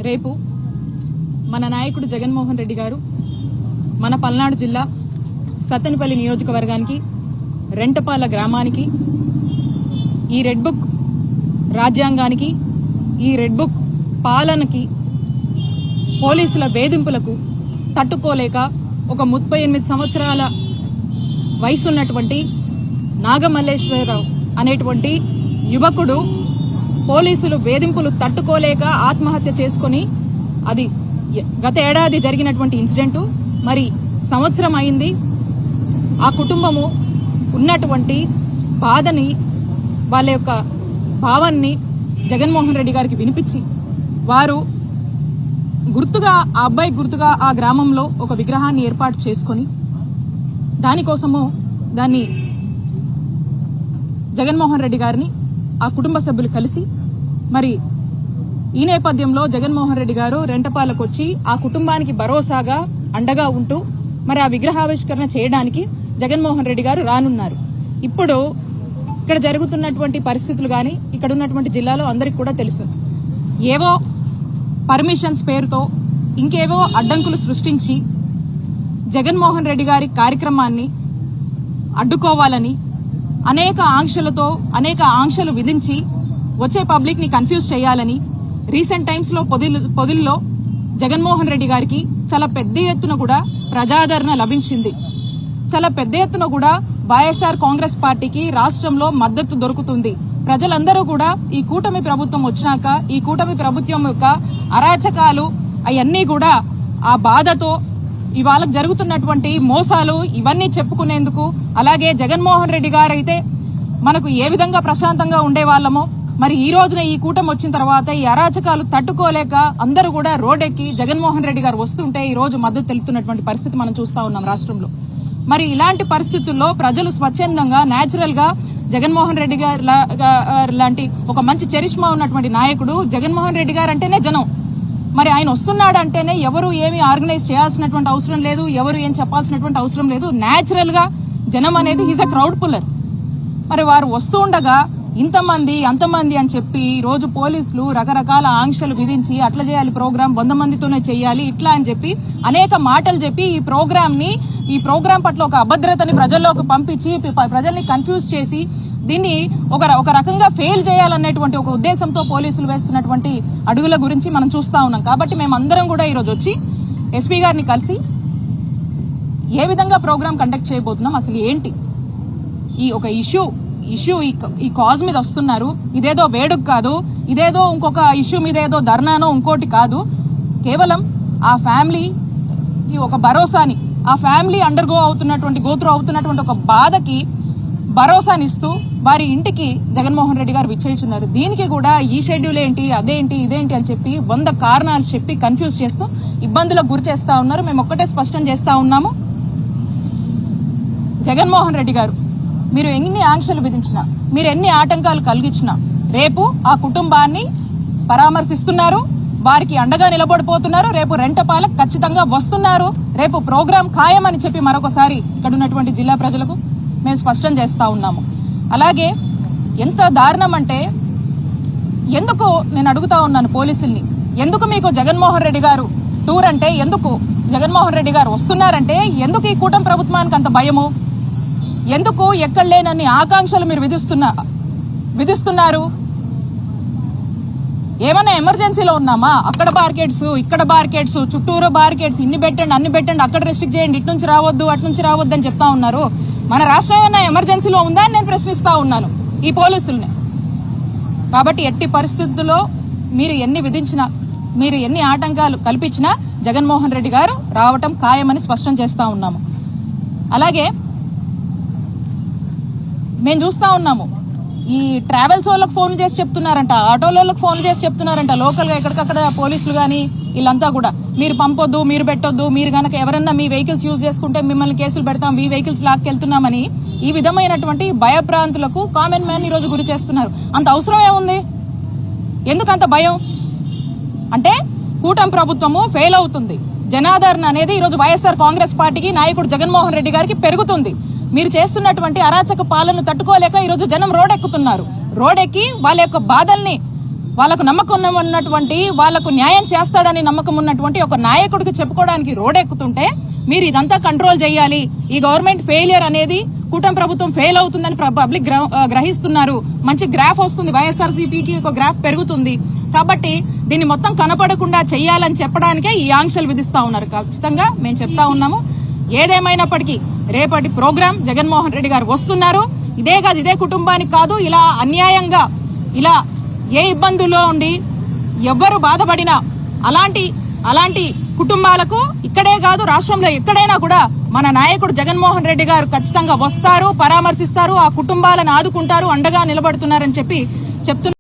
రేపు మన నాయకుడు జగన్మోహన్ రెడ్డి గారు మన పల్నాడు జిల్లా సత్తెనపల్లి నియోజకవర్గానికి రెంటపాల గ్రామానికి ఈ రెడ్ బుక్ రాజ్యాంగానికి ఈ రెడ్ బుక్ పాలనకి పోలీసుల వేధింపులకు తట్టుకోలేక ఒక 38 సంవత్సరాల వయసున్నటువంటి నాగమల్లేశ్వరరావు అనేటువంటి యువకుడు పోలీసులు వేధింపులు తట్టుకోలేక ఆత్మహత్య చేసుకుని అది గత ఏడాది జరిగినటువంటి ఇన్సిడెంట్. మరి సంవత్సరం అయింది. ఆ కుటుంబము ఉన్నటువంటి బాధని వాళ్ళ యొక్క భావాన్ని జగన్మోహన్ రెడ్డి గారికి వినిపించి వారు గుర్తుగా ఆ అబ్బాయి గుర్తుగా ఆ గ్రామంలో ఒక విగ్రహాన్ని ఏర్పాటు చేసుకుని దానికోసము దాన్ని జగన్మోహన్ రెడ్డి గారిని ఆ కుటుంబ సభ్యులు కలిసి మరి ఈ నేపథ్యంలో జగన్మోహన్ రెడ్డి గారు రెంటపాలకు వచ్చి ఆ కుటుంబానికి భరోసాగా అండగా ఉంటూ మరి ఆ విగ్రహావిష్కరణ చేయడానికి జగన్మోహన్ రెడ్డి గారు రానున్నారు. ఇప్పుడు ఇక్కడ జరుగుతున్నటువంటి పరిస్థితులు గాని ఇక్కడ ఉన్నటువంటి జిల్లాలో అందరికీ కూడా తెలుసు. ఏవో పర్మిషన్స్ పేరుతో ఇంకేవో అడ్డంకులు సృష్టించి జగన్మోహన్ రెడ్డి గారి కార్యక్రమాన్ని అడ్డుకోవాలని అనేక ఆంక్షలు విధించి వచ్చే పబ్లిక్ ని కన్ఫ్యూజ్ చేయాలని రీసెంట్ టైమ్స్ లో పొదిల్లో జగన్మోహన్ రెడ్డి గారికి చాలా పెద్ద ఎత్తున కూడా ప్రజాదరణ లభించింది. చాలా పెద్ద ఎత్తున కూడా వైఎస్ఆర్ కాంగ్రెస్ పార్టీకి రాష్ట్రంలో మద్దతు దొరుకుతుంది. ప్రజలందరూ కూడా ఈ కూటమి ప్రభుత్వం వచ్చినాక ఈ కూటమి ప్రభుత్వం యొక్క అరాచకాలు అవన్నీ కూడా ఆ బాధతో ఇవాళ జరుగుతున్నటువంటి మోసాలు ఇవన్నీ చెప్పుకునేందుకు, అలాగే జగన్మోహన్ రెడ్డి గారు అయితే మనకు ఏ విధంగా ప్రశాంతంగా ఉండేవాళ్ళమో మరి ఈ రోజున ఈ కూటమి వచ్చిన తర్వాత ఈ అరాచకాలు తట్టుకోలేక అందరూ కూడా రోడ్డెక్కి జగన్మోహన్ రెడ్డి గారు వస్తుంటే ఈ రోజు మద్దతు తెలుపుతున్నటువంటి పరిస్థితి మనం చూస్తా ఉన్నాం రాష్ట్రంలో. మరి ఇలాంటి పరిస్థితుల్లో ప్రజలు స్వచ్ఛందంగా న్యాచురల్ గా జగన్మోహన్ రెడ్డి గారు లాంటి ఒక మంచి చరిష్మా ఉన్నటువంటి నాయకుడు జగన్మోహన్ రెడ్డి గారు అంటేనే జనం. మరి ఆయన వస్తున్నాడు అంటేనే ఎవరు ఏమి ఆర్గనైజ్ చేయాల్సినటువంటి అవసరం లేదు, ఎవరు ఏం చెప్పాల్సినటువంటి అవసరం లేదు. న్యాచురల్ గా జనం అనేది ఈజ్ అ క్రౌడ్ పుల్లర్. మరి వారు వస్తూ ఉండగా ఇంతమంది అంతమంది అని చెప్పి రోజు పోలీసులు రకరకాల ఆంక్షలు విధించి అట్లా చేయాలి, ప్రోగ్రాం 100 మందితోనే చేయాలి ఇట్లా అని చెప్పి అనేక మాటలు చెప్పి ఈ ప్రోగ్రాం పట్ల ఒక అభద్రతని ప్రజల్లోకి పంపించి ప్రజల్ని కన్ఫ్యూజ్ చేసి దీన్ని ఒక రకంగా ఫెయిల్ చేయాలనేటువంటి ఒక ఉద్దేశంతో పోలీసులు వేస్తున్నటువంటి అడుగుల గురించి మనం చూస్తా ఉన్నాం. కాబట్టి మేమందరం కూడా ఈరోజు వచ్చి ఎస్పీ గారిని కలిసి ఏ విధంగా ప్రోగ్రాం కండక్ట్ చేయబోతున్నాం, అసలు ఏంటి ఈ ఒక ఇష్యూ ఈ కాజ్ మీద వస్తున్నారు. ఇదేదో వేడుక కాదు, ఇదేదో ఇంకొక ఇష్యూ మీద ఏదో ధర్నానో ఇంకోటి కాదు. కేవలం ఆ ఫ్యామిలీకి ఒక భరోసాని, ఆ ఫ్యామిలీ గోత్రు అవుతున్నటువంటి ఒక బాధకి భరోసానిస్తూ వారి ఇంటికి జగన్మోహన్ రెడ్డి గారు విచ్చేస్తున్నారు. దీనికి కూడా ఈ షెడ్యూల్ ఏంటి, అదేంటి, ఇదేంటి అని చెప్పి 100 కారణాలు చెప్పి కన్ఫ్యూజ్ చేస్తూ ఇబ్బందులకు గురి చేస్తా ఉన్నారు. మేము ఒక్కటే స్పష్టం చేస్తా ఉన్నాము, జగన్మోహన్ రెడ్డి గారు మీరు ఎన్ని ఆంక్షలు విధించినా, మీరు ఎన్ని ఆటంకాలు కలిగించినా రేపు ఆ కుటుంబాన్ని పరామర్శిస్తున్నారు, వారికి అండగా నిలబడిపోతున్నారు. రేపు రెంటపాలకు ఖచ్చితంగా వస్తున్నారు. రేపు ప్రోగ్రాం ఖాయమని చెప్పి మరొకసారి ఇక్కడ ఉన్నటువంటి జిల్లా ప్రజలకు మేము స్పష్టం చేస్తా ఉన్నాము. అలాగే ఎంత దారుణం అంటే, ఎందుకు నేను అడుగుతా ఉన్నాను పోలీసుల్ని, ఎందుకు మీకు జగన్మోహన్ రెడ్డి గారు టూర్ అంటే ఎందుకు, జగన్మోహన్ రెడ్డి గారు వస్తున్నారంటే ఎందుకు ఈ కూటమి ప్రభుత్వానికి అంత భయము, ఎందుకు ఎక్కడ లేనన్ని ఆకాంక్షలు మీరు విధిస్తున్నారు? ఏమన్నా ఎమర్జెన్సీలో ఉన్నామా? అక్కడ బార్కెట్స్, ఇక్కడ బార్కెట్స్, చుట్టూరు బార్కెట్స్, ఇన్ని పెట్టండి అన్ని పెట్టండి, అక్కడ రెస్ట్రిక్ట్ చేయండి, ఇటు నుంచి రావద్దు అటు నుంచి రావద్దు అని చెప్తా ఉన్నారు. మన రాష్ట్రం ఏమన్నా ఎమర్జెన్సీలో ఉందా అని నేను ప్రశ్నిస్తా ఉన్నాను ఈ పోలీసుల్ని. కాబట్టి ఎట్టి పరిస్థితుల్లో మీరు ఎన్ని విధించినా, మీరు ఎన్ని ఆటంకాలు కల్పించినా జగన్మోహన్ రెడ్డి గారు రావటం ఖాయమని స్పష్టం చేస్తా ఉన్నాము. అలాగే మేము చూస్తా ఉన్నాము, ఈ ట్రావెల్స్ వాళ్ళకి ఫోన్ చేసి చెప్తున్నారంట, ఆటోలకు ఫోన్ చేసి చెప్తున్నారంట, లోకల్ గా ఎక్కడికక్కడ పోలీసులు గానీ వీళ్ళంతా కూడా మీరు పంపొద్దు, మీరు పెట్టొద్దు, మీరు గనక ఎవరన్నా మీ వెహికల్స్ యూజ్ చేసుకుంటే మిమ్మల్ని కేసులు పెడతాం, మీ వెహికల్స్ లాక్కెళ్తున్నామని ఈ విధమైనటువంటి భయభ్రాంతులకు కామన్ మ్యాన్ ఈ రోజు గురి చేస్తున్నారు. అంత అవసరం ఏముంది? ఎందుకు అంత భయం? అంటే కూటమి ప్రభుత్వము ఫెయిల్ అవుతుంది, జనాదరణ అనేది ఈ రోజు వైఎస్ఆర్ కాంగ్రెస్ పార్టీకి నాయకుడు జగన్మోహన్ రెడ్డి గారికి పెరుగుతుంది. మీరు చేస్తున్నటువంటి అరాచక పాలనను తట్టుకోలేక ఈ రోజు జనం రోడ్డెక్కుతున్నారు. రోడ్డెక్కి వాళ్ళ యొక్క బాధల్ని వాళ్ళకు నమ్మకం ఉన్నటువంటి, వాళ్లకు న్యాయం చేస్తాడని నమ్మకం ఉన్నటువంటి ఒక నాయకుడికి చెప్పుకోవడానికి రోడెక్కుతుంటే మీరు ఇదంతా కంట్రోల్ చేయాలి, ఈ గవర్నమెంట్ ఫెయిలియర్ అనేది కూటమి ప్రభుత్వం ఫెయిల్ అవుతుందని పబ్లిక్ గ్రహిస్తున్నారు, మంచి గ్రాఫ్ వస్తుంది, వైఎస్ఆర్సీపీకి ఒక గ్రాఫ్ పెరుగుతుంది, కాబట్టి దీన్ని మొత్తం కనపడకుండా చెయ్యాలని చెప్పడానికే ఈ ఆంక్షలు విధిస్తా ఉన్నారు. ఖచ్చితంగా మేము చెప్తా ఉన్నాము, ఏదేమైనప్పటికీ రేపటి ప్రోగ్రాం జగన్మోహన్ రెడ్డి గారు వస్తున్నారు. ఇదే కాదు, ఇదే కుటుంబానికి కాదు, ఇలా అన్యాయంగా ఇలా ఏ ఇబ్బందుల్లో ఉండి ఎవ్వరు బాధపడినా అలాంటి కుటుంబాలకు ఇక్కడే కాదు రాష్ట్రంలో ఎక్కడైనా కూడా మన నాయకుడు జగన్మోహన్ రెడ్డి గారు ఖచ్చితంగా వస్తారు, పరామర్శిస్తారు, ఆ కుటుంబాలను ఆదుకుంటారు, అండగా నిలబడుతున్నారని చెప్పి చెప్తున్నారు.